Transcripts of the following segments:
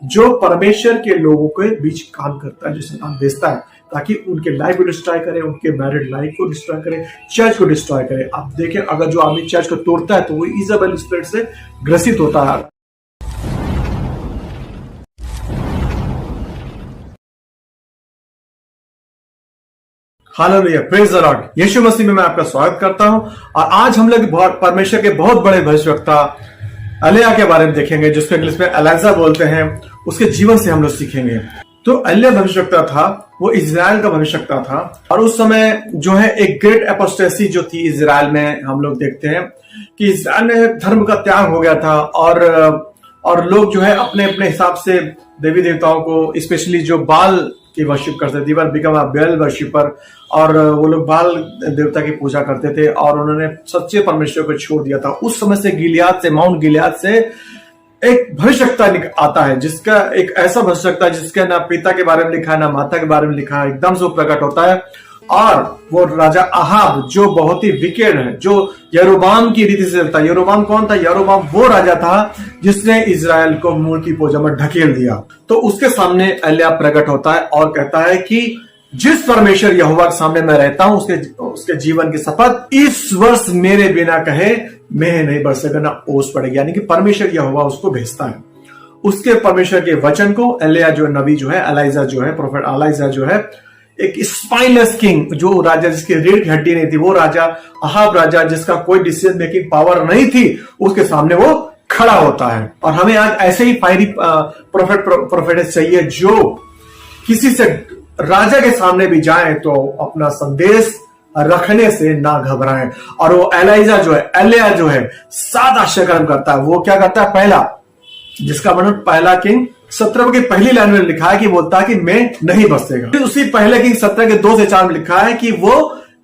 जो परमेश्वर के लोगों के बीच काम करता है, जो शैतान भेजता है ताकि उनके लाइफ को डिस्ट्रॉय करे, उनके मैरिड लाइफ को डिस्ट्रॉय करे, चर्च को डिस्ट्रॉय करे। आप देखें, अगर जो आदमी चर्च को तोड़ता है तो वो इजाबेल स्पिरिट से ग्रसित होता है। Hallelujah, praise the Lord. यीशु मसीह में मैं आपका स्वागत करता हूं और आज हम लोग परमेश्वर के बहुत बड़े भविष्यवक्ता एलिय्याह के बारे में देखेंगे, जिसको इंग्लिश में एलाइजा बोलते हैं। उसके जीवन से हम लोग सीखेंगे। तो एलिय्याह भविष्यवक्ता था, वो इजराइल का भविष्यवक्ता था और उस समय जो है एक ग्रेट एपोस्टेसी जो थी इजराइल में, हम लोग देखते हैं कि इजराइल में धर्म का त्याग हो गया था और लोग जो है अपने अपने हिसाब से देवी देवताओं को, स्पेशली जो बाल की वर्शिप करते थे, बिकम अ बेल वर्शिपर, और वो लोग बाल देवता की पूजा करते थे और उन्होंने सच्चे परमेश्वर को छोड़ दिया था। उस समय से गिलियाद से, माउंट गिलियाद से एक भविष्यवक्ता आता है, जिसका एक ऐसा भविष्यवक्ता जिसका ना पिता के बारे में लिखा है ना माता के बारे में लिखा है, एकदम से वो प्रकट होता है। और वो राजा अहाब जो बहुत ही विकेड है, जो यरोबाम की रीति से चलता है। यरोबाम कौन था? यरोबाम वो राजा था जिसने इजराइल को मूर्ति पूजा में ढकेल दिया। तो उसके सामने एलिय्याह प्रकट होता है और कहता है कि जिस परमेश्वर यहोवा के सामने मैं रहता हूं, उसके जीवन की शपथ, इस वर्ष मेरे बिना कहे मेह नहीं बरसेगा, ना ओस पड़ेगी। यानी कि परमेश्वर यहोवा उसको भेजता है। उसके परमेश्वर के वचन को एलिय्याह जो नबी जो है, एलाइजा जो है, प्रोफेट एलाइजा जो है, एक स्पाइनलेस किंग, जो राजा जिसकी रीढ़ की हड्डी नहीं थी, वो राजा अहाब राजा जिसका कोई डिसीजन मेकिंग पावर नहीं थी, उसके सामने वो खड़ा होता है। और हमें आज ऐसे ही फायरी प्रोफेट चाहिए जो किसी से राजा के सामने भी जाए तो अपना संदेश रखने से ना घबराएं। और वो एलिय्याह जो है 7 आश्चर्य कर्म करता है। वो क्या करता है? पहला, जिसका वर्णन पहला किंग 17 की पहली लाइन में लिखा है कि बोलता है कि मैं नहीं बसेगा। फिर उसी पहले किंग 17 के 2 से 4 में लिखा है कि वो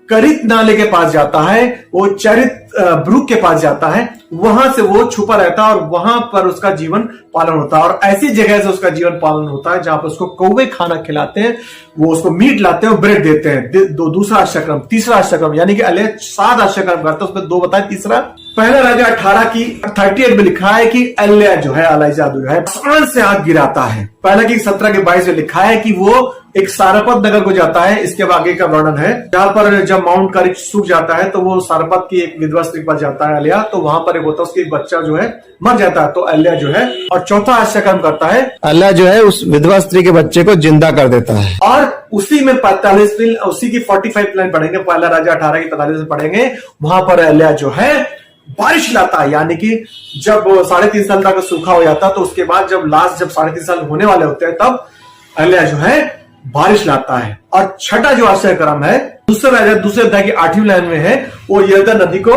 करित नाले के पास जाता है, वो चरित ब्रुक के पास जाता है, वहां से वो छुपा रहता है और वहां पर उसका जीवन पालन होता है। और ऐसी जगह से उसका जीवन पालन होता है जहां पर उसको कौवे खाना खिलाते हैं, वो उसको मीट लाते हैं, ब्रेड देते हैं। दूसरा आश्चर्यक्रम। तीसरा आश्चर्यक्रम, यानी कि एलिय्याह 7 आश्चर्यक्रम करता है, उसमें 2 बताए। तीसरा, पहला राजा 18 की 38 में लिखा है कि एलिय्याह जो है, एलाइजा जो है, आसमान से आग गिराता है। पहला की 17 के 22 में लिखा है कि वो एक सारपत नगर को जाता है। इसके आगे का वर्णन है, जहां पर जब माउंट करिच सूख जाता है तो वो सारपत की एक विधवा स्त्री के पास जाता है एलिय्याह, तो वहां पर एक होता है, उसकी बच्चा जो है मर जाता है, तो एलिय्याह जो है। और चौथा आश्चर्य करता है, एलिय्याह जो है उस विधवा स्त्री के बच्चे को जिंदा कर देता है। और उसी में 45 उसी की 45 लाइन पढ़ेंगे, पहला राजा 18 की 43 में पढ़ेंगे। वहां पर एलिय्याह जो है बारिश लाता है, यानी कि जब 3.5 साल तक सूखा हो जाता है, तो उसके बाद जब 3.5 साल होने वाले होते हैं, तब एलिय्याह जो है बारिश लाता है। और छठा जो आश्चर्य कर्म है, दूसरे अध्याय की 8वीं लाइन में है, वो यरदन नदी को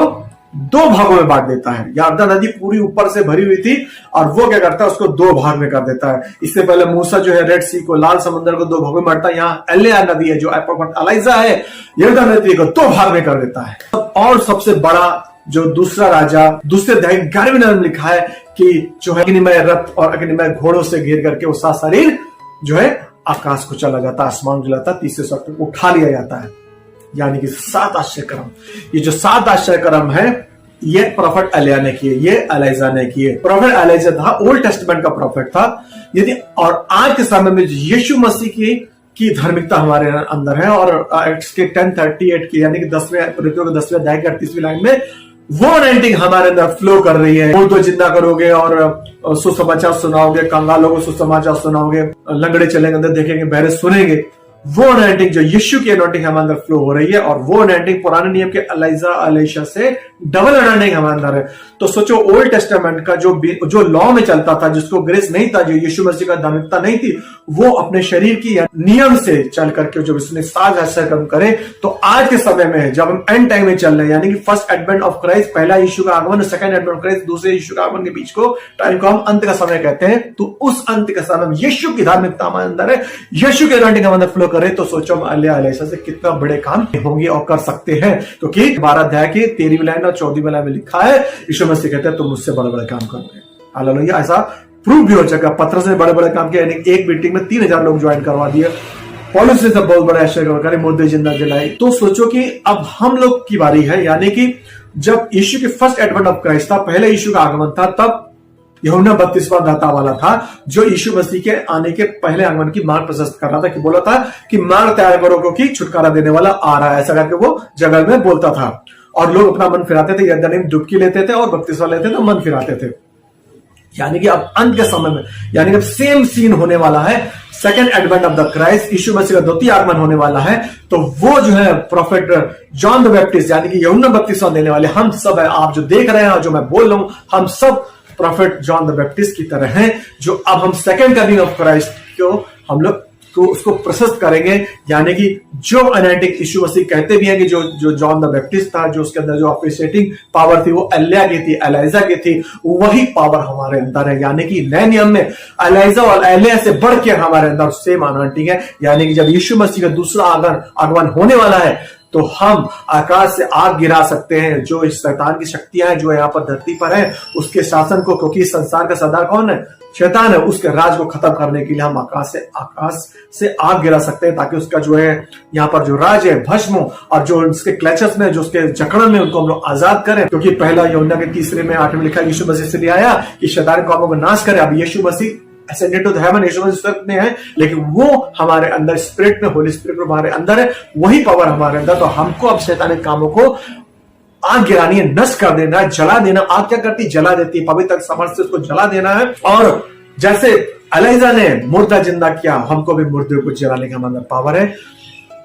2 भागों में बांट देता है। यरदन नदी पूरी ऊपर से भरी हुई थी और वो क्या करता है, उसको 2 भाग में कर देता है। इससे पहले मूसा जो है रेड सी को, लाल समंदर को 2 भागों में बांटता है। यहाँ एलिय्याह नदी है, जो एलाइजा है, यरदन नदी को 2 भाग में कर देता है। और सबसे बड़ा जो दूसरा राजा, दूसरे अध्याय 11वीं लाइन में लिखा है कि जो है अग्निमय रथ और अग्निमय घोड़ों से घेर करके उसका शरीर जो है आकाश को चला जाता, आसमान जलाता, तीसरे स्वर्ग को उठा लिया जाता है। यानी कि 7 आश्चर्यक्रम। ये जो 7 आश्चर्यक्रम है, ये प्रोफेट एलिय्याह ने किए, ये एलाइजा ने किए। प्रोफेट एलाइजा था, ओल्ड टेस्टामेंट का प्रोफेट था। यदि और आज के समय में यीशु मसीह की धार्मिकता हमारे अंदर है, और एक्ट्स के 10:38 की, यानी कि 10वें अध्याय की 38वीं लाइन में वो अनॉइंटिंग हमारे अंदर फ्लो कर रही है। मुर्दों जिंदा करोगे और सुसमाचार सुनाओगे, कंगालों को सुसमाचार सुनाओगे, लंगड़े चलेंगे अंदर देखेंगे, बहरे सुनेंगे। वो अनॉइंटिंग जो यीशु की अनॉइंटिंग हमारे अंदर फ्लो हो रही है, और वो अनॉइंटिंग पुराने नियम के एलाइजा एलीशा से डबल अनॉइंटिंग हमारे अंदर है। तो सोचो, ओल्ड टेस्टामेंट का जो लॉ में चलता था, जिसको ग्रेस नहीं था, जो यीशु मसीह का धार्मिकता नहीं थी, वो अपने शरीर की नियम से चल करके जब उसने 7 आश्चर्य कर्म करे, तो आज के समय में जब हम एंड टाइम में चल रहे हैं, यानी कि फर्स्ट एडवेंट ऑफ क्राइस्ट, पहला यीशु का आगमन, सेकंड एडवेंट ऑफ क्राइस्ट, दूसरे यीशु का आगमन के बीच को टाइम को हम अंत का समय कहते हैं। तो उस अंत का समय में यीशु की धार्मिकता हमारे अंदर है, यीशु के अनॉइंटिंग हमारे अंदर फ्लो करे, तो सोचो एलिय्याह से कितना बड़े काम होंगे और कर सकते हैं। तो कि 12 अध्याय की 13वीं लाइन और 14वीं लाइन में लिखा है, यीशु मसीह कहते हैं तुम मुझसे बड़े बड़े काम करोगे। हालेलुया। ऐसा प्रूव भी हो चुका। पत्रस ने बड़े बड़े काम किए, यानी एक मीटिंग में 3000 लोग ज्वाइन करवा दिए। पौलुस ने सब बहुत बड़ा आश्चर्य करे, मुर्दे जिंदा जलाए। तो सोचो कि अब हम लोग की बारी है, यानी कि जब यीशु के फर्स्ट एडवेंट ऑफ क्राइस्ट था, पहले यीशु का आगमन था, तब यूहन्ना बपतिस्मा दाता वाला था, जो यीशु मसीह के आने के पहले आगमन की मार्ग प्रशस्त कर रहा था, कि बोला था कि मार्ग तैयार करो क्योंकि छुटकारा देने वाला आ रहा है, ऐसा करके वो जगह में बोलता था। और लोग अपना मन फिराते थे, यरदन में डुबकी लेते थे और बपतिस्मा लेते थे, तो मन फिराते थे। यानी कि अब अंत के समय में, यानी कि अब सेम सीन होने वाला है, second advent of the Christ, यीशु मसीह का द्वितीय आगमन होने वाला है। तो वो जो है प्रोफेट जॉन द बैप्टिस्ट, यानी कि यूहन्ना बपतिस्मा देने वाले हम सब है, आप जो देख रहे हैं और जो मैं बोल रहा हूं, हम सब प्रोफेट जॉन द बैप्टिस्ट की तरह हैं, जो अब हम सेकेंड कमिंग ऑफ क्राइस्ट को हम लोग को उसको प्रशस्त करेंगे। यानी कि जो एनालिटिक यीशु मसीह कहते भी हैं कि जो जॉन द बैप्टिस्ट था, जो उसके अंदर जो अप्रिशिएटिंग पावर थी वो एलिया की थी, एलाइजा की थी, वही पावर हमारे अंदर है। यानी कि नए नियम में एलाइजा और एलिया से बढ़ के हमारे अंदर सेम एनालिटिक है। यानी कि जब यीशु मसीह का दूसरा आगमन होने वाला है, तो हम आकाश से आग गिरा सकते हैं जो इस शैतान की शक्तियां हैं जो यहाँ पर धरती पर है, उसके शासन को, क्योंकि इस संसार का सरदार कौन है? शैतान है। उसके राज को खत्म करने के लिए हम आकाश से आग गिरा सकते हैं, ताकि उसका जो है यहाँ पर जो राज है भस्म हो, और जो उसके क्लचस में, जो उसके जकड़न में, उनको हम लोग आजाद करें। क्योंकि पहला यूहन्ना के 3 में 8 में लिखा, यीशु मसीह से लिए आया कि शैतान कौमों को नाश करे। अब यीशु मसीह ascended to the heaven, यीशु मसीह स्वर्ग में है, लेकिन वो हमारे अंदर स्पिरिट में, होली स्पिरिट हमारे अंदर है, वही पावर हमारे अंदर। तो हमको अब शैतानिक कामों को आग गिरानी है, नष्ट कर देना है, जला देना। आग क्या करती है? जला देती है। पवित्र सामर्थ से उसको जला देना है। और जैसे एलाइजा ने मुर्दा जिंदा किया, हमको भी मुर्दे को जलाने का हमारे पावर है।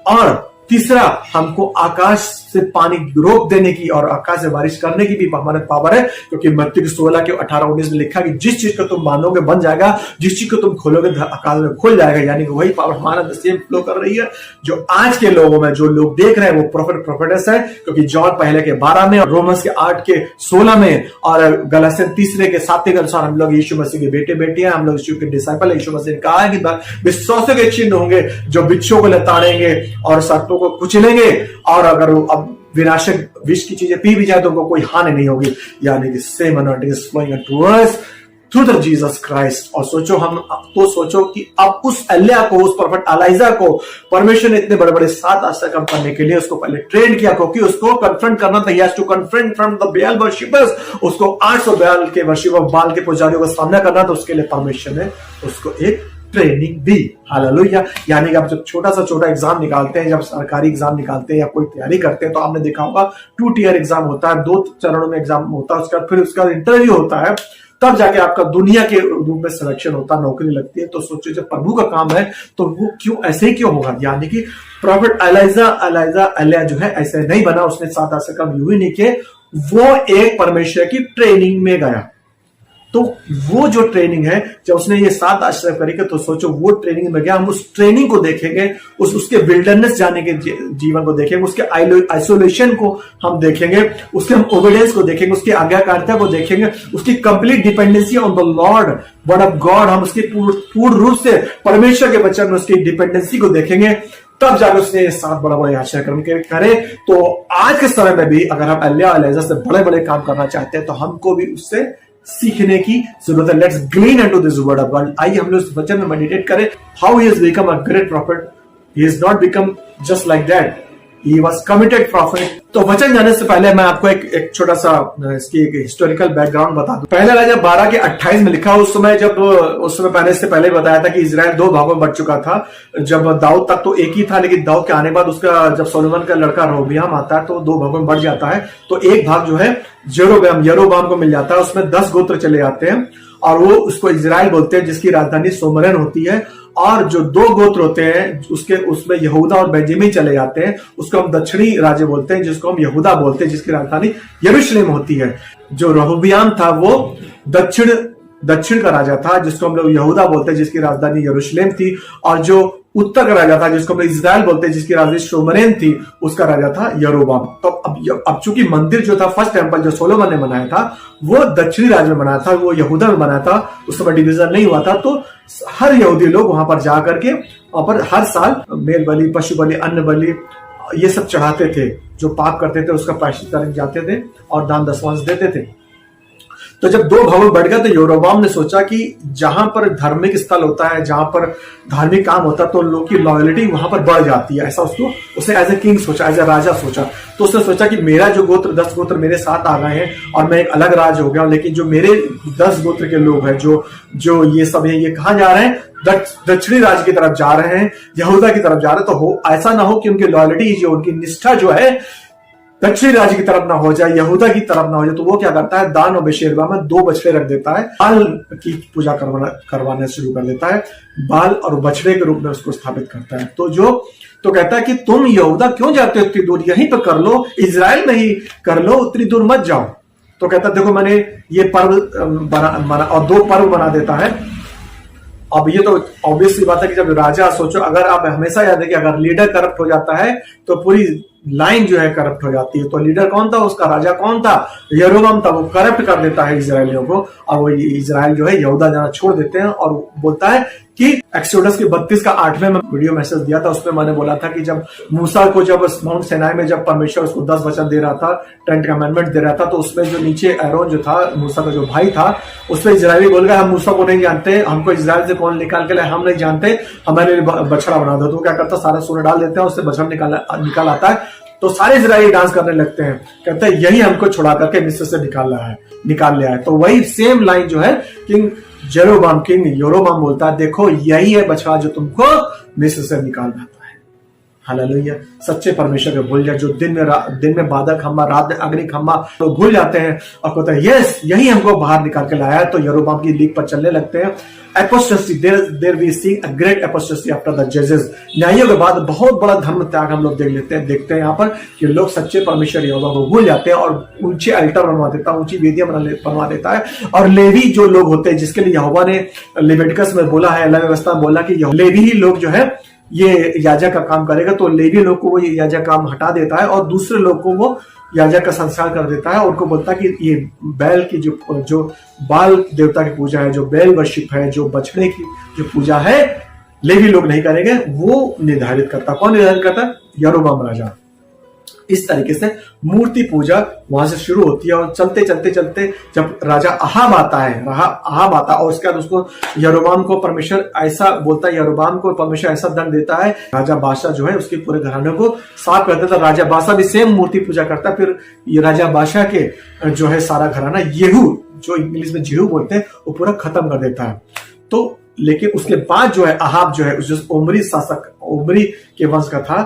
और तीसरा, हमको आकाश से पानी रोक देने की और आकाश से बारिश करने की भी हमारे पावर है, क्योंकि मत्ती 16 के 18-19 में लिखा कि जिस चीज को तुम बांधोगे बन जाएगा, जिस चीज को तुम खोलोगे आकाश में खुल जाएगा। यानी कि वही पावर हमारा अंदर सेम फ्लो कर रही है, जो आज के लोगों में जो लोग देख रहे हैं वो प्रोफेटस है। क्योंकि जॉन पहले के 12 में और रोमन्स के 8 के 16 में और गलातियन 3 के 7 के अनुसार हम लोग यीशु मसीह के बेटे बेटियां, हम लोग यीशु के डिसाइपल। यीशु मसीह ने कहा है कि विश्वासों के चिन्ह होंगे जो बिच्छों को लताड़ेंगे और सर्पों को कुचलेंगे, और अगर अब विनाशक विष की चीजें पी भी जाए तो उनको कोई हानि नहीं होगी। यानी कि same anointing is flowing to us through the Jesus Christ. और सोचो कि अब उस एलिया को, उस प्रोफेट एलाइजा को परमेश्वर ने इतने बड़े बड़े 7 आश्चर्य काम करने के लिए उसको पहले ट्रेन किया, क्योंकि उसको कन्फ्रंट करना था। He has to confront from the Baal worshippers. उसको 800 बाल के वर्शिपर, बाल के पुजारियों का सामना करना था। उसके लिए परमेश्वर ने उसको एक ट्रेनिंग दी। हालेलुया। यानी कि आप जब छोटा एग्जाम निकालते हैं, जब सरकारी एग्जाम निकालते हैं या कोई तैयारी करते हैं, तो आपने देखा होगा 2 टियर एग्जाम होता है, 2 चरणों में एग्जाम होता है। उसका फिर उसका इंटरव्यू होता है, तब जाके आपका दुनिया के रूप में सिलेक्शन होता है, नौकरी लगती है। तो सोचो जब प्रभु का काम है तो वो क्यों ऐसे ही क्यों होगा? यानी कि प्रॉफिट एलिया जो है ऐसे नहीं बना, उसने 7 आश्चर्य काम यूं ही नहीं किए, वो एक परमेश्वर की ट्रेनिंग में गया। तो वो जो ट्रेनिंग है, जब उसने ये 7 आश्चर्य करेंगे, तो सोचो वो ट्रेनिंग में गया। हम उस ट्रेनिंग को देखेंगे, उसके विल्डरनेस जाने के जीवन को देखेंगे, उसके आइसोलेशन को हम देखेंगे, उसके हम ओबीडियंस को देखेंगे, उसकी आज्ञाकारिता को देखेंगे, उसकी complete dependency on the Lord word of God. हम उसकी पूर्ण रूप से परमेश्वर के वचन में उसकी डिपेंडेंसी को देखेंगे, तब जाकर उसने ये 7 बड़े आश्चर्य कर्म करे। तो आज के समय में भी अगर हम एलिया से बड़े काम करना चाहते हैं, तो हमको भी उससे सीखने की जरूरत है। Let's glean into this word of God. आइए हम लोग इस वचन में मेडिटेट करें। How he has become a great prophet. He has not become just like that, he was committed prophet. तो वचन जाने से पहले मैं आपको एक छोटा सा इसकी एक हिस्टोरिकल बैकग्राउंड बता दूं। पहला राजा 12 के 28 में लिखा, उस समय मैंने इससे पहले बताया था कि इजराइल 2 भागों में बंट चुका था। जब दाऊद तक तो एक ही था, लेकिन दाऊद के आने बाद उसका जब सोलोमन का लड़का रोबियाम आता है तो 2 भागों में बढ़ जाता है। तो एक भाग जो है यरोबाम को मिल जाता है, उसमें 10 गोत्र चले जाते हैं और वो उसको इजराइल बोलते हैं, जिसकी राजधानी सोमरन होती है। और जो 2 गोत्र होते हैं उसमें यहूदा और बेंजामिन चले जाते हैं, उसको हम दक्षिणी राज्य बोलते हैं, जिसको हम यहूदा बोलते हैं, जिसकी राजधानी यरूशलेम होती है। जो रहोबियाम था वो दक्षिण का राजा था, जिसको हम लोग यहूदा बोलते हैं, जिसकी राजधानी यरूशलेम थी। और जो उत्तर का राजा था, जिसको हम इजराइल बोलते हैं, जिसकी राजधानी शोमरेन थी, उसका राजा था यरोबाम। तो अब चूंकि मंदिर जो था, फर्स्ट टेंपल जो सोलोमन ने बनाया था, वो दक्षिणी राज्य में बनाया था, वो यहूदा में बनाया था। उस समय डिवीजन नहीं हुआ था। तो हर यहूदी लोग वहां पर जाकर के वहां पर हर साल मेल बलि, पशु बलि, अन्न बलि, ये सब चढ़ाते थे। जो पाप करते थे उसका प्रायश्चित करने जाते थे और दान दशमांश देते थे। तो जब दो भाव बढ़ गया तो यरोबाम ने सोचा कि जहां पर धार्मिक स्थल होता है, जहां पर धार्मिक काम होता है, तो लोग की लॉयल्टी वहां पर बढ़ जाती है। ऐसा उसने एज ए किंग सोचा, एज ए राजा सोचा। तो उसने सोचा कि मेरा जो गोत्र 10 गोत्र मेरे साथ आ गए हैं और मैं एक अलग राज हो गया, लेकिन जो मेरे 10 गोत्र के लोग हैं, जो ये सब है, ये कहां जा रहे हैं? दक्षिणी राज्य की तरफ जा रहे हैं, यहूदा की तरफ जा रहे हैं। तो ऐसा ना हो कि उनकी लॉयल्टी, जो उनकी निष्ठा जो है दक्षिणी राज्य की तरफ ना हो जाए, यहूदा की तरफ ना हो जाए। तो वो क्या करता है, दान और बेशेरबा में 2 बछड़े रख देता है, बाल की पूजा करवाना शुरू कर देता है, बाल और बछड़े के रूप में उसको स्थापित करता है। तो कहता है कि तुम यहूदा क्यों जाते हो उतनी दूर, यहीं पर कर लो, इजराइल में ही कर लो, उतनी दूर मत जाओ। तो कहता है देखो मैंने ये पर्व बना और 2 पर्व बना देता है। अब ये तो ऑब्वियस सी बात है कि जब राजा, सोचो अगर आप हमेशा याद है कि अगर लीडर करप्ट हो जाता है तो पूरी लाइन जो है करप्ट हो जाती है। तो लीडर कौन था उसका, राजा कौन था, यरोबाम था। वो करप्ट कर देता है इजरायलियों को और वो इजराइल जो है यहूदा जाना छोड़ देते हैं। और बोलता है कि एक्सोडस के 32 का 8वें में वीडियो मैसेज दिया था, उसमें मैंने बोला था कि जब मूसा को, जब माउंट सिनाई में जब परमेश्वर उसको 10 वचन दे रहा था, 10 कमांडमेंट दे रहा था, तो उसमें जो नीचे एरोन जो था, मूसा का जो भाई था, उसमें इजरायली बोल गया हम मूसा को नहीं जानते, हमको इजराइल से कौन निकाल के लाए हम नहीं जानते, हमारे बछड़ा बना दो। तो क्या करता, सारा सोना डाल देते हैं, उससे बछड़ा निकाल आता है। तो सारे इजरायली डांस करने लगते हैं, कहते हैं यही हमको छुड़ा करके मिस्र से निकाल लिया है। तो वही सेम लाइन जो है किंग यरोबाम बोलता है, देखो यही है बछड़ा जो तुमको मिस्र से निकाल लाता है। हालेलुया। सच्चे परमेश्वर को भूल जाए, जो दिन में बादल खंभा, रात में अग्नि खंभा, तो भूल जाते हैं और कहते हैं यस यही हमको बाहर निकाल के लाया है। तो यरोबाम की लीक पर चलने लगते हैं। Apostasy, there we see a great apostasy after the जजेस। न्यायों के बाद बहुत बड़ा धर्म त्याग हम लोग देखते हैं यहाँ पर कि लोग सच्चे परमेश्वर यहोवा को भूल जाते हैं और ऊंचे अल्टर बनवा देता है, ऊंची वेदियां बनवा देता है। और लेवी जो लोग होते हैं, जिसके लिए यहोवा ने लेविटिकस में बोला है, अल्लाह व्यवस्था में बोला कि लेवी ही लोग जो है ये याजक का काम करेगा, तो लेवी लोग को वो याजक काम हटा देता है और दूसरे लोग को वो याजक का संस्कार कर देता है। और उनको बोलता है कि ये बैल की जो बाल देवता की पूजा है, जो बैल वर्शिप है, जो बछड़े की जो पूजा है, लेवी लोग नहीं करेंगे। वो निर्धारित करता, कौन निर्धारित करता? यरोबाम राजा। इस तरीके से मूर्ति पूजा वहां से शुरू होती है और चलते जब राजा अहाब आता है और उसके बाद उसको यरोबाम को परमेश्वर ऐसा बोलता है, यरोबाम को परमेश्वर ऐसा दंड देता है, राजा बादशाह जो है उसके पूरे घराने को साफ कर देता है। राजा बादशाह भी सेम मूर्ति पूजा करता है। फिर ये राजा बादशाह के जो है सारा घराना, येहू जो इंग्लिश में जेहू बोलते हैं, वो पूरा खत्म कर देता है। तो लेकिन उसके बाद जो है अहाब जो है, जो ओमरी शासक, ओमरी के वंश का था,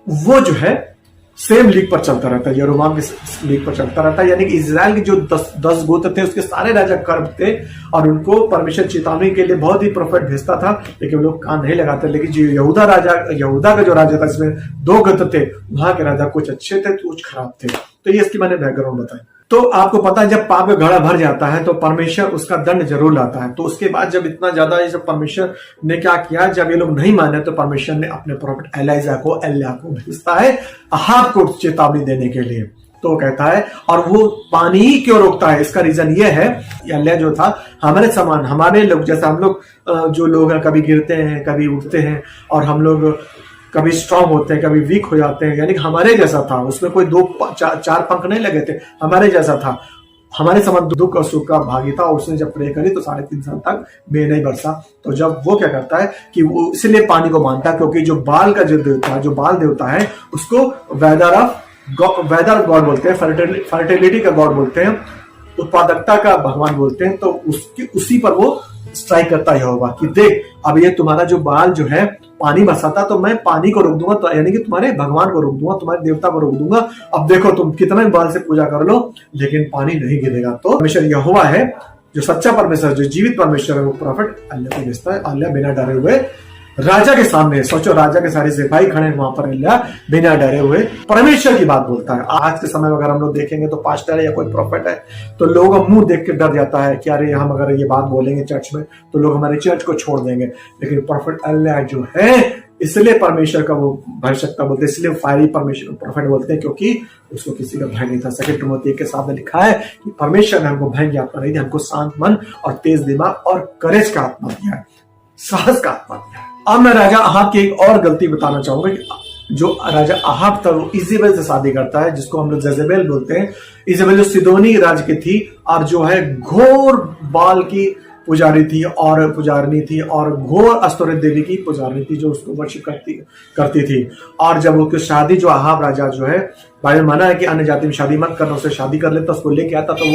वो जो है सेम लीग पर चलता रहता है, यरोबाम के लीग पर चलता रहता है। यानी कि इजराइल के जो 10 गोत्र थे, उसके सारे राजा कर्म थे और उनको परमेश्वर चेतावनी के लिए बहुत ही प्रोफेट भेजता था, लेकिन लोग कान नहीं लगाते। लेकिन जो यहूदा का जो राजा था, इसमें 2 गोत्र थे, वहां के राजा कुछ अच्छे थे, कुछ खराब थे। तो ये इसकी मैंने बैकग्राउंड बताई। तो आपको पता है जब पाप का घड़ा भर जाता है तो परमेश्वर उसका दंड जरूर लाता है। तो उसके बाद जब इतना ज्यादा ये सब परमेश्वर ने क्या किया, जब ये लोग नहीं माने तो परमेश्वर ने अपने प्रोफेट एलिया को भेजता है अहाब को चेतावनी देने के लिए। तो कहता है, और वो पानी ही क्यों रोकता है, इसका रीजन ये है, एलिया जो था हमारे समान, हमारे लोग जैसा, हम लोग जो लोग हैं कभी गिरते हैं कभी उठते हैं और हम लोग कभी स्ट्रांग होते हैं कभी वीक हो जाते हैं। यानी कि हमारे जैसा था, उसमें कोई 2-4 पंख नहीं लगे थे, हमारे जैसा था, हमारे समान दुख और सुख का भागी था। उसने जब प्रे करी तो 3.5 साल तक मेघ नहीं बरसा। तो जब वो क्या करता है कि वो इसलिए पानी को मानता है क्योंकि जो बाल का जो बाल देवता है उसको वेदर गॉड बोलते हैं, फर्टिलिटी का गॉड बोलते हैं, उत्पादकता का भगवान बोलते हैं। तो उसी पर वो स्ट्राइक करता है यहोवा कि देख अब ये तुम्हारा जो बाल जो है पानी बरसाता, तो मैं पानी को रोक दूंगा, तो यानी कि तुम्हारे भगवान को रोक दूंगा, तुम्हारे देवता को रोक दूंगा। अब देखो तुम कितना भी बाल से पूजा कर लो लेकिन पानी नहीं गिरेगा। तो परमेश्वर यहोवा है जो सच्चा परमेश्वर, जो जीवित परमेश्वर है, वो प्रॉफिट अल्लाह को भेजता है। अल्लाह बिना डरे हुए राजा के सामने, सोचो राजा के सारे सिपाही खड़े हैं वहां पर, अल्लाह बिना डरे हुए परमेश्वर की बात बोलता है। आज के समय में अगर हम लोग देखेंगे तो पास्टर है या कोई प्रॉफिट है तो लोग मुंह देख के डर जाता है कि अरे हम अगर ये बात बोलेंगे चर्च में तो लोग हमारे चर्च को छोड़ देंगे। लेकिन प्रॉफिट अल्लाह जो है, इसलिए परमेश्वर का वो भविष्यता बोलते हैं, इसलिए फायरी परमेश्वर प्रॉफिट बोलते हैं, क्योंकि उसको किसी का भय नहीं था। 2 तिमोथी के साथ लिखा है कि परमेश्वर ने हमको भय की आत्मा नहीं दी, हमको शांत मन और तेज दिमाग और करेज का आत्मा दिया है, साहस का आत्मा दिया है। अब मैं राजा अहाब की एक और गलती बताना चाहूंगा कि जो राजा अहाब था वो इजेबेल से शादी करता है, जिसको हम लोग जेजेबेल बोलते हैं। इजेबेल जो सिदोनी राज्य की थी और जो है घोर बाल की पुजारी थी और घोर अस्तोरेत देवी की पुजारी थी, जो उसको वर्शिप करती थी। और जब उसकी शादी जो अहाब राजा जो है, बाइबल मना है कि अन्य जाति में शादी मत करना, उससे शादी कर लेता, उसको लेके आता, तो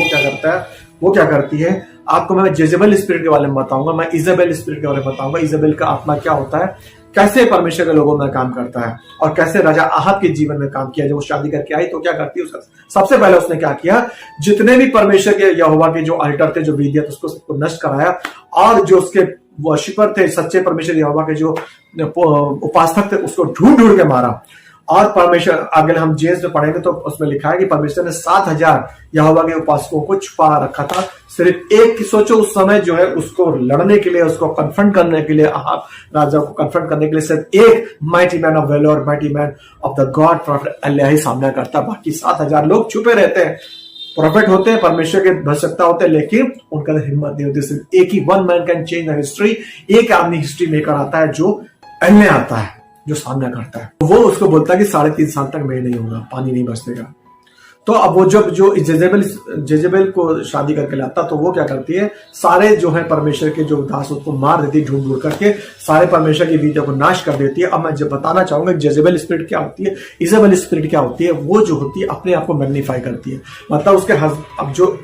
वो क्या करती है, आपको मैं जेजेबेल स्पिरिट के बारे में बताऊंगा, मैं इजेबेल स्पिरिट के बारे में बताऊंगा, इजेबेल का आत्मा क्या होता है, कैसे परमेश्वर के लोगों में काम करता है और कैसे राजा अहाब के जीवन में काम किया। जब वो शादी करके आई तो क्या करती है, उसका सबसे पहले उसने क्या किया, जितने भी परमेश्वर के यहोवा के जो अल्टर थे, जो वेदियां थे, उसको सबको नष्ट कराया और जो उसके वर्शिपर थे, सच्चे परमेश्वर यहोवा के जो उपासक थे, उसको ढूंढ ढूंढ के मारा। और परमेश्वर, अगर हम जेम्स में पढ़ेंगे तो उसमें लिखा है कि परमेश्वर ने 7,000 यहोवा के उपासकों को छुपा रखा था, सिर्फ एक। सोचो उस समय जो है उसको लड़ने के लिए, उसको कन्फ्रंट करने के लिए, अहाब राजा को कन्फ्रंट करने के लिए सिर्फ एक mighty man of valour, mighty man of the god prophet Elijah ही सामना करता, बाकी 7,000 लोग छुपे रहते हैं। प्रॉफिट होते हैं, परमेश्वर के भविष्यवक्ता होते हैं, लेकिन उनका हिम्मत नहीं होती। सिर्फ एक ही, one man can change the history, एक आदमी हिस्ट्री मेकर आता है जो एलिय्याह आता है, जो सामना करता है। वो उसको बोलता है कि 3.5 साल तक मैं नहीं होगा, पानी नहीं बरसेगा। तो अब वो जब जो जेजेबेल को शादी करके लाता, तो वो क्या करती है, सारे जो है परमेश्वर के जो दास उसको मार देती, ढूंढ ढूंढ करके सारे परमेश्वर की विधियों को नाश कर देती है। अब मैं जब बताना चाहूंगा जेजेबेल स्पिरिट क्या होती है, इजेबेल स्पिरिट क्या होती है। वो जो होती है अपने आप को मैग्नीफाई करती है, मतलब उसके अब जो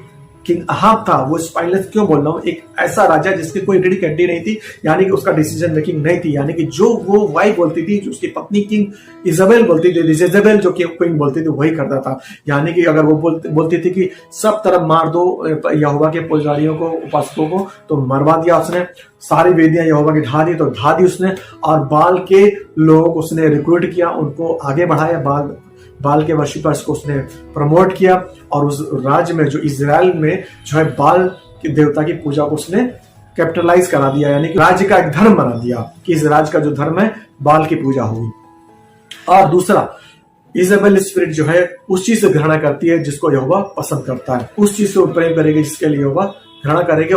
किंग अहाब था, वो स्पाइनलेस क्यों बोल रहा हूं, एक ऐसा राजा जिसकी कोई रीढ़ी की हड्डी नहीं थी, यानी कि उसका डिसीजन मेकिंग नहीं थी, यानी कि जो वो वाइफ बोलती थी, जो उसकी पत्नी किंग इजेबेल बोलती थी, जेजेबेल जो क्वीन बोलती थी, वही करता था। यानी कि अगर वो बोलती थी कि सब तरफ मार दो यहोवा के पुजारियों को, उपासकों को, तो मरवा दिया उसने। सारी वेदियां यहोवा की ढा दी, तो ढा दी उसने। और बाल के लोग उसने रिक्रूट किया, उनको आगे बढ़ाया, बाल के वर्शिपर्स को उसने प्रमोट किया, और उस राज्य में जो इजराइल में जो है बाल के देवता की पूजा को उसने कैपिटलाइज करा दिया, यानी कि राज्य का एक धर्म बना दिया कि इस राज्य का जो धर्म है बाल की पूजा होगी। और दूसरा, इजेबेल स्पिरिट जो है उस चीज से घृणा करती है जिसको यहोवा पसंद करता है, उस चीज से प्रेम करेगी जिसके लिए यहोवा घृणा करेगा,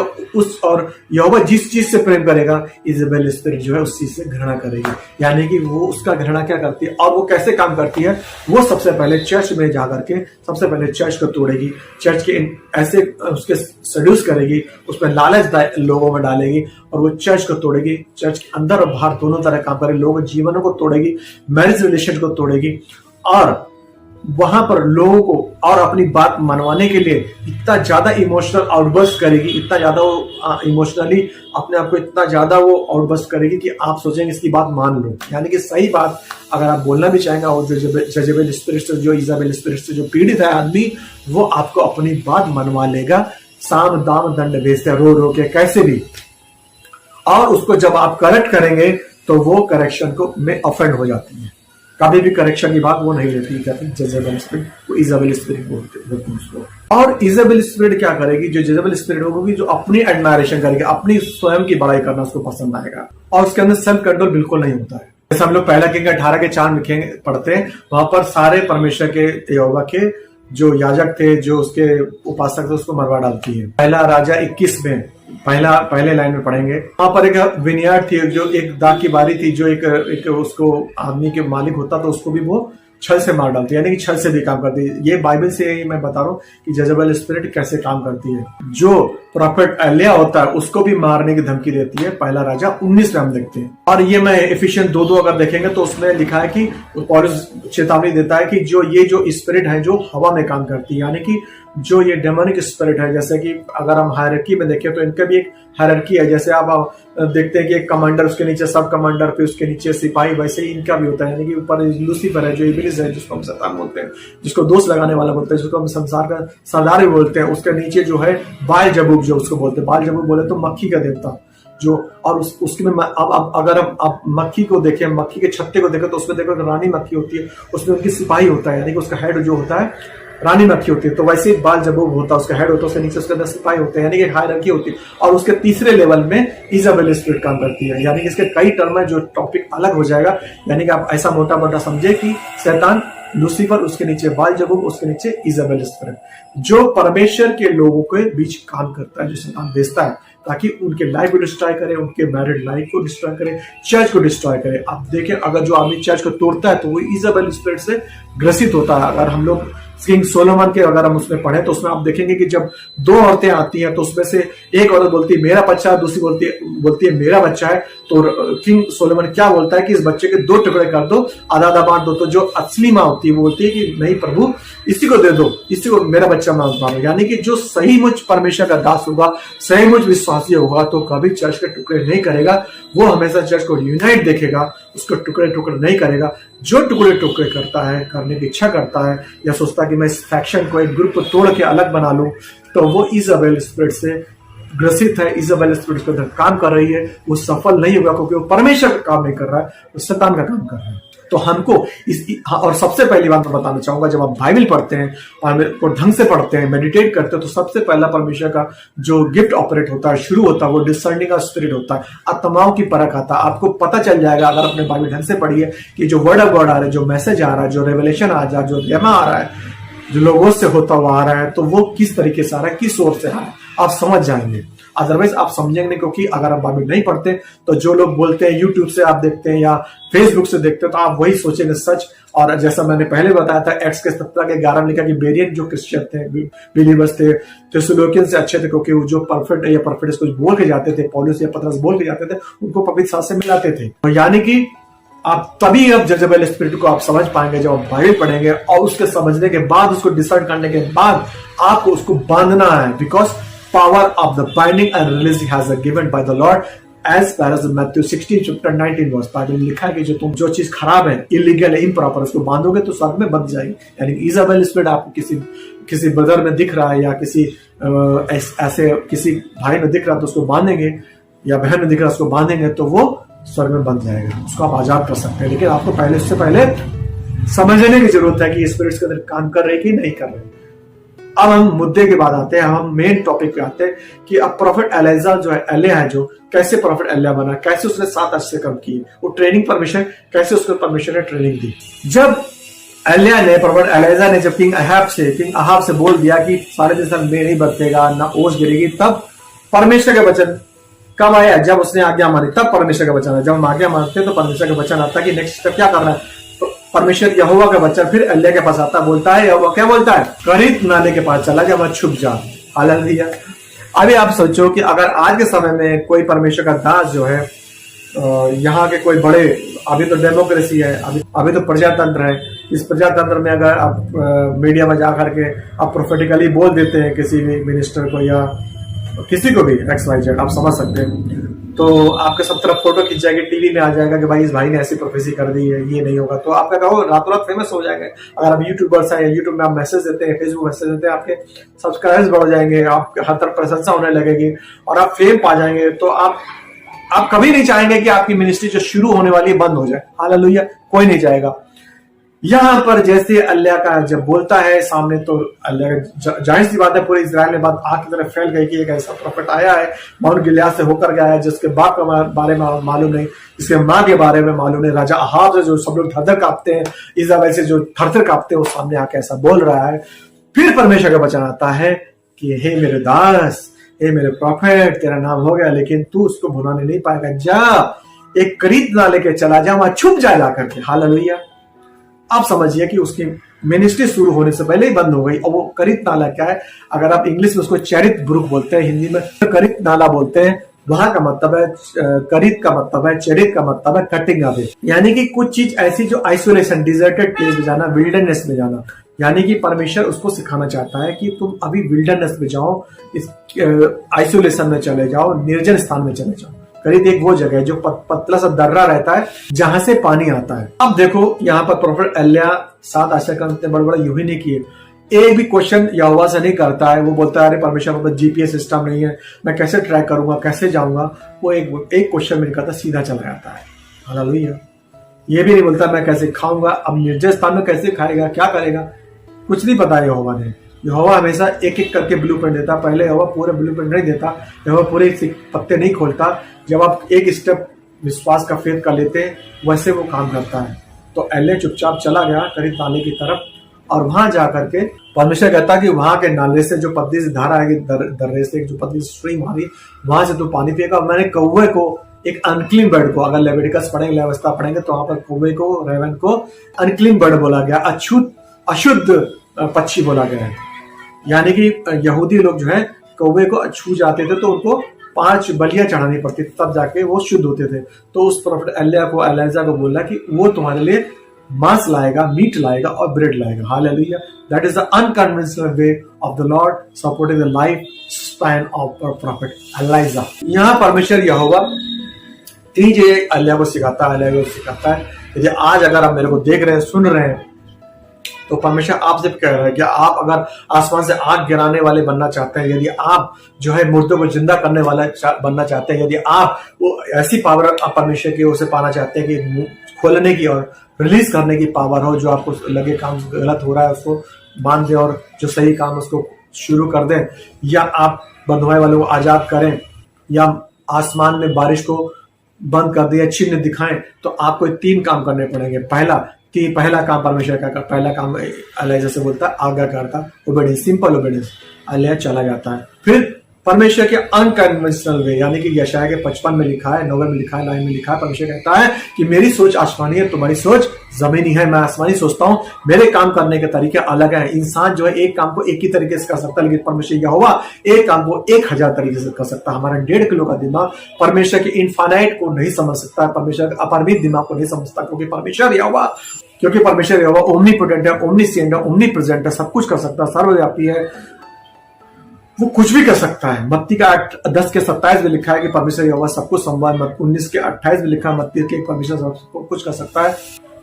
और यहोवा जिस चीज से प्रेम करेगा, इजेबेल स्पिरिट जो है उस चीज से घृणा करेगी। यानी कि वो उसका घृणा क्या करती है और वो कैसे काम करती है, वो सबसे पहले चर्च में जाकर के सबसे पहले चर्च को तोड़ेगी, चर्च के ऐसे उसके सड्यूस करेगी, उसमें लालच लोगों में डालेगी, और वो चर्च को तोड़ेगी, चर्च के अंदर और बाहर दोनों तरह काम करेगी, लोगों के जीवनों को तोड़ेगी, मैरिज रिलेशन को तोड़ेगी, और वहां पर लोगों को और अपनी बात मनवाने के लिए इतना ज्यादा इमोशनल आउटबर्स्ट करेगी, इतना ज्यादा वो इमोशनली अपने आप को इतना ज्यादा वो आउटबर्स्ट करेगी कि आप सोचेंगे इसकी बात मान लो। यानी कि सही बात अगर आप बोलना भी चाहेंगे, और जेजेबेल स्पिरिट से, जो इजेबेल स्पिरिट से जो पीड़ित है आदमी, वो आपको अपनी बात मनवा लेगा, साम दाम दंड भेजते रो रो के कैसे भी। और उसको जब आप करेक्ट करेंगे तो वो करेक्शन को में ऑफेंड हो जाती है, कभी भी करेक्शन की बात वो नहीं लेती, कहते हैं जेजेबेल स्पिरिट, वो इजेबेल स्पिरिट बोलते हैं उसको। और इजेबेल स्पिरिट क्या करेगी, जो जेजेबेल स्पिरिट होगी, जो अपनी एडमायरेशन करेगी, अपनी स्वयं की बड़ाई करना उसको पसंद आएगा, और उसके अंदर सेल्फ कंट्रोल बिल्कुल नहीं होता है। जैसे हम लोग पहला किंग 18 के 4 पढ़ते हैं, वहां पर सारे परमेश्वर के यहोवा के जो याजक थे, जो उसके उपासक थे, उसको मरवा डालती है। पहला राजा 21 में पहले लाइन में पढ़ेंगे, वहां पर एक विनियार्ड थी, जो एक दाख की बारी थी, जो एक उसको आदमी के मालिक होता तो उसको भी वो छल से मार डालती है, यानी कि छल से भी काम करती है। ये बाइबल से ही मैं बता रहा हूँ कि जेजेबेल स्पिरिट कैसे काम करती है। जो प्रॉफिट एलिय्याह होता है उसको भी मारने की धमकी देती है, पहला राजा 19 में हम देखते हैं। और ये मैं एफिशिएंट 2:2 अगर देखेंगे तो उसमें लिखा है कि पौलुस चेतावनी देता है कि जो स्पिरिट है जो हवा में काम करती है, यानी कि जो ये डेमोनिक स्पिरिट है, जैसे कि अगर हम हायरार्की में देखें तो इनका भी एक हायरार्की है। जैसे आप देखते हैं कि एक कमांडर, उसके नीचे सब कमांडर, फिर उसके नीचे सिपाही, वैसे ही इनका भी होता है। यानी कि ऊपर लूसीफर है, जो इब्लिस है, जिसको हम शैतान बोलते हैं, जिसको दोष लगाने वाला बोलते हैं, जिसको हम संसार का सरदार भी बोलते हैं। उसके नीचे जो है बाल जबूब, जो उसको बोलते हैं, बाल जबूब बोले तो मक्खी का देवता जो, और उसके में अब अगर आप मक्खी को देखें, मक्खी के छत्ते को देखें तो उसमें देखो रानी मक्खी होती है, उसमें उनकी सिपाही होता है, यानी कि उसका हेड जो होता है रानी मक्खी होती है। तो वैसे ही बाल जबूब होता है, उसका हेड होता है, उसके नीचे उसके अंदर सिपाही होते हैं, यानी कि हायरार्की होती है। और उसके तीसरे लेवल में इजेबेल स्पिरिट काम करती है, यानी कि इसके कई टर्म है, जो टॉपिक अलग हो जाएगा। यानी कि आप ऐसा मोटा मोटा समझे कि शैतान, लूसीफर, उसके नीचे बाल जबूब, उसके नीचे इजेबेल स्पिरिट, जो परमेश्वर के लोगों के बीच काम करता है, जो शैतान भेजता है ताकि उनके लाइफ को डिस्ट्रॉय करे, उनके मैरिड लाइफ को डिस्ट्रॉय करे, चर्च को डिस्ट्रॉय करे। आप देखें, अगर जो आदमी चर्च को तोड़ता है तो वो इजाबेल स्पिरिट से ग्रसित होता है। अगर हम लोग किंग सोलोमन के अगर हम उसमें पढ़े तो उसमें आप देखेंगे कि जब दो औरतें आती हैं तो उसमें से एक औरत बोलती है मेरा बच्चा, दूसरी बोलती है मेरा बच्चा है। तो किंग सोलोमन क्या बोलता है कि इस बच्चे के 2 टुकड़े कर दो, आधा आधा बांट दो। तो जो असली माँ होती है वो बोलती है कि नहीं प्रभु, इसी को दे दो, इसी को मेरा बच्चा मानो। यानी कि जो सही मुझ परमेश्वर का दास होगा, सही मुझ विश्वासी होगा तो कभी चर्च के टुकड़े नहीं करेगा। वो हमेशा चर्च को यूनाइट देखेगा, उसको टुकड़े टुकड़े नहीं करेगा। जो टुकड़े टुकड़े करता है, करने की इच्छा करता है या सोचता है कि मैं इस फैक्शन को, एक ग्रुप को तोड़ के अलग बना लूं, तो वो इजाबेल स्पिरिट से ग्रसित है, इजाबेल स्पिरिट के अंदर काम कर रही है। वो सफल नहीं होगा क्योंकि वो परमेश्वर का काम नहीं कर रहा है, वो शैतान का काम कर रहा है। तो हमको और सबसे पहली बात मैं बताना चाहूंगा, जब आप बाइबल पढ़ते हैं, बाइबल को ढंग से पढ़ते हैं, मेडिटेट करते हैं, तो सबसे पहला परमेश्वर का जो गिफ्ट ऑपरेट होता है, शुरू होता है, वो डिसर्निंग का स्पिरिट होता है। आत्माओं की परख आता है। आपको पता चल जाएगा अगर अपने बाइबल ढंग से पढ़िए कि जो वर्ड ऑफ गॉड आ रहा है, जो मैसेज आ रहा है, जो रेवलेशन आ रहा है, जो लेमा आ रहा है, जो लोगों से होता हुआ आ रहा है, तो वो किस तरीके से आ रहा है, किस सोर्स से आ रहा है, आप समझ जाएंगे। अदरवाइज आप समझेंगे नहीं, क्योंकि अगर आप बाइबल नहीं पढ़ते तो जो लोग बोलते हैं, यूट्यूब से आप देखते हैं या फेसबुक से देखते हैं, तो आप वही सोचेंगे सच। और जैसा मैंने पहले बताया था, एक्स के 17:11 में लिखा कि बेरियन जो क्रिश्चियन थे, बिलीवर्स थे, थेसलोनियन से अच्छे थे, क्योंकि वो जो परफेक्ट या परफेक्ट कुछ बोल के जाते थे, पौलुस या पतरस बोल के जाते थे, उनको पवित्र शास्त्र से मिलाते थे। तो यानी कि आप तभी अब जजेबेल स्पिरिट को आप समझ पाएंगे जब आप बाइबल पढ़ेंगे, और उसके समझने के बाद, उसको डिसाइड करने के बाद आपको उसको बांधना है। Because power of the binding and releasing has been given by the Lord as per as Matthew 16 chapter 19 verse। Bible में लिखा है कि जो चीज खराब है, इलीगल है, इम्प्रॉपर, उसको बांधोगे तो स्वर्ग में बंध जाएगी। यानी इजाबेल स्पिरिट आपको किसी ब्रदर में दिख रहा है या किसी ऐसे किसी भाई में दिख रहा है तो उसको बांधेंगे, या बहन में दिख रहा है उसको बांधेंगे, तो वो स्वर्ग में बंध जाएगा। उसको आप आजाद कर सकते हैं, लेकिन आपको पहले उससे पहले समझने की जरूरत है कि ये स्पिरिट्स के अंदर काम कर रहे कि नहीं कर रहे। अब हम मुद्दे के बाद आते हैं, हम मेन टॉपिक पे आते हैं कि अब प्रॉफिट एलिजा जो है, एलिया है, जो कैसे प्रॉफिट एलिया बना, कैसे उसने 7 अच्छे काम किए, वो ट्रेनिंग परमिशन, कैसे उसको परमिशन ने ट्रेनिंग दी। जब एलिया ने, प्रॉफिट एलिजा ने जब किंग अहाब से बोल दिया कि सारे दिन में नहीं बरतेगा, ना ओस गिरेगी, तब परमेश्वर का वचन कब आया? जब उसने आज्ञा मानी, तब परमेश्वर का वचन आया। जब हम आज्ञा मानते हैं तो परमेश्वर का वचन आता है कि नेक्स्ट स्टेप क्या करना है। परमेश्वर यहोवा का बच्चा फिर एलिया के पास आता, बोलता है, यहोवा क्या बोलता है? करीत नाले के पास चला जा, मत छुप जा। हालेलुया। अभी आप सोचो कि अगर आज के समय में कोई परमेश्वर का दास जो है, यहाँ के कोई बड़े, अभी तो डेमोक्रेसी है, अभी तो प्रजातंत्र है, इस प्रजातंत्र में अगर आप मीडिया में जाकर के आप प्रोफेटिकली बोल देते हैं किसी भी मिनिस्टर को या किसी को भी, XYZ, आप समझ सकते हैं, तो आपके सब तरफ फोटो खींच जाएगी, टीवी में आ जाएगा कि भाई इस भाई ने ऐसी प्रोफेसी कर दी है, ये नहीं होगा, तो आपका कहो रातों रात फेमस हो जाएगा। अगर आप यूट्यूबर्स हैं, यूट्यूब में आप मैसेज देते हैं, फेसबुक मैसेज देते हैं, आपके सब्सक्राइबर्स बढ़ जाएंगे, आपके हर तरफ प्रशंसा होने लगेगी और आप फेम पा जाएंगे। तो आप कभी नहीं चाहेंगे कि आपकी मिनिस्ट्री जो शुरू होने वाली है बंद हो जाए। हालेलुया। कोई नहीं चाहेगा। यहां पर जैसे अल्लाह का जब बोलता है सामने, तो अल्लाह जाहिर सी बात है, पूरे इजराइल में बात आग की तरफ फैल गई कि एक ऐसा प्रॉफिट आया है, माउंट गिलियाद से होकर गया है, जिसके बाप के बारे में मालूम नहीं, इसके माँ के बारे में मालूम नहीं। राजा अहाब से जो सब लोग थरथर कांपते हैं, इजाबेल से जो थरथर कांपते हैं, वो सामने आके ऐसा बोल रहा है। फिर परमेश्वर का वचन आता है कि हे मेरे दास, हे मेरे प्रॉफिट, तेरा नाम हो गया, लेकिन तू उसको भुनाने नहीं पाएगा। जा, एक करीत ना लेके चला जा, वहां छुप जा जाकर के। हालेलुया। आप समझिए कि उसकी मिनिस्ट्री शुरू होने से पहले ही बंद हो गई। और वो करीत नाला क्या है? अगर आप इंग्लिश में उसको चरित ब्रुक बोलते हैं, हिंदी में करीत नाला बोलते हैं। वहां का मतलब है, करीत का मतलब है, चरित का मतलब है कटिंग अवे, यानी कि कुछ चीज ऐसी जो आइसोलेशन, डिजर्टेड प्लेस में जाना, विल्डरनेस में जाना। यानी कि परमेश्वर उसको सिखाना चाहता है कि तुम अभी विल्डरनेस में जाओ, इस आइसोलेशन में चले जाओ, निर्जन स्थान में चले जाओ। करीब एक वो जगह है जो पतला सा दर्रा रहता है, जहां से पानी आता है। अब देखो यहाँ पर प्रॉफिट एलिया 7 आश्चर्य इतने बड़े बड़े यूं ही नहीं किए। एक भी क्वेश्चन यहोवा से नहीं करता है। वो बोलता है, अरे परमेश्वर में जीपीएस सिस्टम नहीं है, मैं कैसे ट्रैक करूंगा, कैसे जाऊंगा। वो एक क्वेश्चन में नहीं करता, सीधा चला जाता है। हालेलुया। ये भी नहीं बोलता मैं कैसे खाऊंगा, अब निर्जन स्थान में कैसे खाएगा, क्या करेगा, कुछ नहीं पता यहोवा ने। यहोवा हमेशा एक एक करके ब्लूप्रिंट देता। पहले यहोवा पूरे ब्लूप्रिंट नहीं देता, यहोवा पूरे पत्ते नहीं खोलता। जब आप एक स्टेप विश्वास का फेथ कर लेते हैं, वैसे वो काम करता है। तो एलिया चुपचाप चला गया करीब नाले की तरफ, और वहां जाकर के परमेश्वर कहता है कि वहां के नाले से जो पतली सी धारा आएगी, दर्रे से जो पतली स्ट्रीम आ रही, वहां से तू पानी पिएगा। मैंने कौवे को, एक अनक्लीन बर्ड को, अगर लेविटिकस पढ़ेंगे, लेविस्ता पढ़ेंगे तो वहां पर कौवे को, रेवन को अनक्लीन बर्ड बोला गया, अशुद्ध पक्षी बोला गया है। यानी कि यहूदी लोग जो है कौवे को छू जाते थे तो उनको 5 बलियां चढ़ानी पड़ती थी, तब जाके वो शुद्ध होते थे। तो उस प्रोफेट एलिजा को बोला कि वो तुम्हारे लिए मांस लाएगा, मीट लाएगा और ब्रेड लाएगा। Hallelujah. That is the unconventional way of the Lord supporting the life span of prophet Elijah. यहाँ परमेश्वर यहोवा 3 चीजें एलिया को सिखाता है। यदि आज अगर आप मेरे को देख रहे हैं, सुन रहे हैं, तो परमेश्वर आपसे कह रहा है कि आप अगर आसमान से आग गिराने वाले बनना चाहते हैं, यदि आप जो है मुर्दों को जिंदा करने वाला बनना चाहते हैं, यदि आप वो ऐसी पावर परमेश्वर की ओर से पाना चाहते हैं कि खोलने की और रिलीज करने की पावर हो, जो आपको लगे काम गलत हो रहा है उसको बांध दे और जो सही काम उसको शुरू कर दें, या आप बंधुआई वालों को आजाद करें, या आसमान में बारिश को बंद कर दे या चिन्ह दिखाएं, तो आपको 3 काम करने पड़ेंगे। पहला काम परमेश्वर का, पहला काम एलिया से बोलता है आज्ञाकारिता, ओबीडियंस, सिंपल ओबीडियंस। एलिया चला जाता है। फिर परमेश्वर के अनकन्वेंशनल वे, यानी कि यशाया के 55 में लिखा है, 90 में लिखा है, 9 में लिखा है, परमेश्वर कहता है कि मेरी सोच आसमानी है, तुम्हारी सोच जमीनी है। मैं आसमानी सोचता हूँ, मेरे काम करने के तरीके अलग हैं। इंसान जो है एक काम को एक ही तरीके से कर सकता है, लेकिन परमेश्वर यहोवा एक काम को 1000 तरीके से कर सकता है। हमारा 1.5 किलो का दिमाग परमेश्वर के इनफाइनाइट को नहीं समझ सकता है, परमेश्वर के अपरिमित दिमाग को नहीं समझता, क्योंकि परमेश्वर यहोवा ओमनीपोटेंट है, ओमनीसिएंट है, ओमनीप्रेजेंट है, सब कुछ कर सकता है, सर्वव्यापी है, वो कुछ भी कर सकता है। मत्ती का 10:27 में लिखा है कि परमेश्वर यहोवा सब कुछ संवाद। 19:28 में लिखा है मत्ती के परमेश्वर सब कुछ कर सकता है।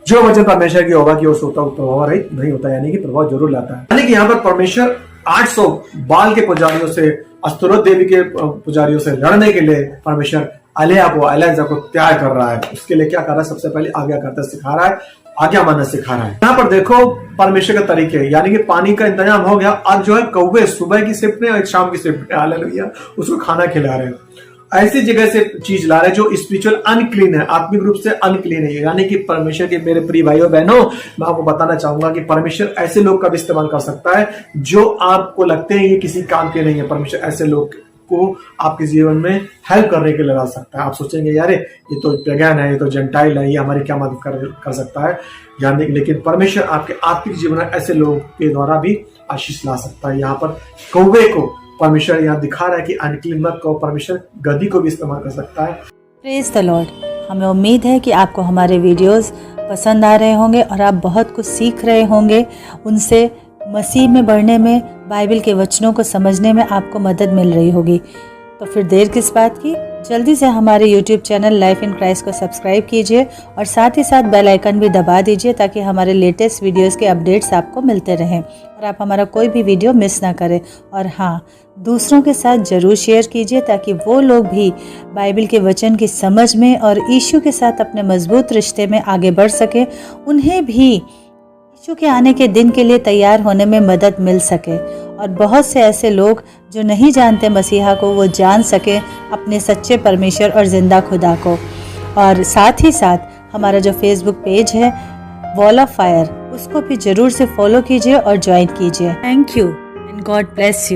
जो वचन परमेश्वर की यहोवा की ओर से होता है वो प्रभाव रहित नहीं होता, यानी कि प्रभाव जरूर लाता है। यानी कि यहाँ पर परमेश्वर 800 बाल के पुजारियों से, अस्तोरत देवी के पुजारियों से लड़ने के लिए परमेश्वर एलिजा को तैयार कर रहा है। उसके लिए क्या कर रहा है? सबसे पहले आज्ञाकारिता सिखा रहा है, आज्ञा मानना सिखा रहा है। यहाँ पर देखो परमेश्वर के तरीके, यानी कि पानी का इंतजाम हो गया। अब जो है कौवे सुबह की शिफ्ट में और शाम की शिफ्ट में, हालेलुया, उसको खाना खिला रहे हैं। ऐसी जगह से चीज ला रहे हैं जो स्पिरिचुअल अनक्लीन है, आत्मिक रूप से अनक्लीन है। यानी कि परमेश्वर के मेरे प्रिय भाइयों बहनों, मैं आपको बताना चाहूंगा कि परमेश्वर ऐसे लोग का भी इस्तेमाल कर सकता है जो आपको लगते हैं ये किसी काम के नहीं है। परमेश्वर ऐसे लोग को आपके जीवन में हेल्प करने के लिए ला सकता है। आप सोचेंगे यार ये तो पैगन है, ये तो जेंटाइल है, ये हमारी क्या मदद कर सकता है, यानी लेकिन परमेश्वर आपके आत्मिक जीवन में ऐसे लोगों के द्वारा भी आशीष ला सकता है। यहाँ पर कौवे को परमेश्वर यहाँ दिखा रहा है कि अनक्लीन मत को, परमेश्वर गधी को भी इस्तेमाल कर सकता है। Praise the Lord. हमें उम्मीद है कि आपको हमारे वीडियोस पसंद आ रहे होंगे और आप बहुत कुछ सीख रहे होंगे। उनसे मसीह में बढ़ने में, बाइबल के वचनों को समझने में आपको मदद मिल रही होगी। तो फिर देर किस बात की, जल्दी से हमारे YouTube channel life in Christ को सब्सक्राइब कीजिए और साथ ही साथ बेल आइकन भी दबा दीजिए ताकि हमारे लेटेस्ट वीडियोस के अपडेट्स आपको मिलते रहें और आप हमारा कोई भी वीडियो मिस ना करें। और हाँ, दूसरों के साथ ज़रूर शेयर कीजिए ताकि वो लोग भी बाइबल के वचन की समझ में और यीशु के साथ अपने मजबूत रिश्ते में आगे बढ़ सके, उन्हें भी यीशु के आने के दिन के लिए तैयार होने में मदद मिल सके और बहुत से ऐसे लोग जो नहीं जानते मसीहा को, वो जान सके अपने सच्चे परमेश्वर और जिंदा खुदा को। और साथ ही साथ हमारा जो फेसबुक पेज है वॉल ऑफ फायर, उसको भी जरूर से फॉलो कीजिए और ज्वाइन कीजिए। Thank you and God bless you.